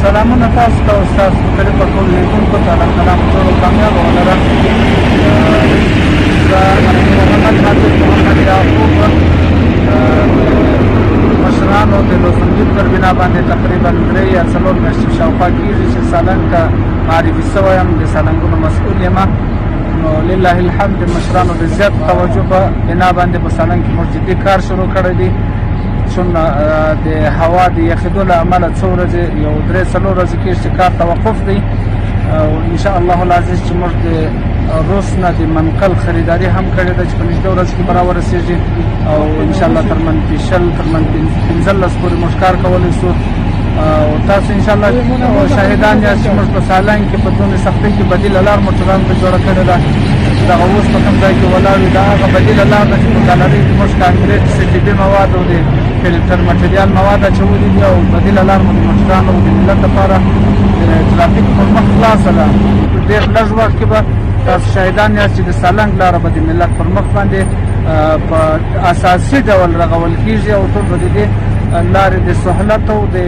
سلامونه تاسو ته او ستاسو په طریقه ټول لیدونکو ته الله تعالی مو ټول کامیاب ولره. زه محمد حافظ محمد یعقوب مشرانو د لوسنجید پر بنا باندې تقریبا 3 یا 4 میاشتې شاوخوا کېږي چې سالنګ ته معرفي سوی یم، د سالنګونو مسؤل یم. نو لله الحمد د مشرانو د زیات توجه په بنا باندې په سالنګ کې موږ جدي کار شروع کړی دی. چون د هوا د یخېدو له امله څو ورځې 3-4 ورځې کېږي چې کار توقف دی. او انشاءالله العزیز چې موږ د روس نه د منقل خریداري هم کړې ده چې په نږدې ورځ کې به راورسېږي او انشاءالله تر منفي 20 تر منفي 15 پورې موږ کار کولی شو. او تاسو انشاءالله شاهدان یاست چې موږ په سالنګ کې په دونې سختۍ کې بدیله لار موټرانو ته جوړه کړې ده. دغه اوس په کوم ځای کې ولاړ وي دا هغه بدیله لار ده چې په ګالرۍ کې موږ کانکریټ CTB مواد او د فلټر مټریال مواد اچولي دي او بدیله لار مو د موټرانو او د ملت لپاره د ترافیک پر مخ خلاصه ده. ډېر لږ وخت کې به تاسو شاهدان یاست چې د سالنګ لاره به د ملت پر مخ باندې په اساسي ډول رغول کېږي او ټول به د دې لارې د سهولت او د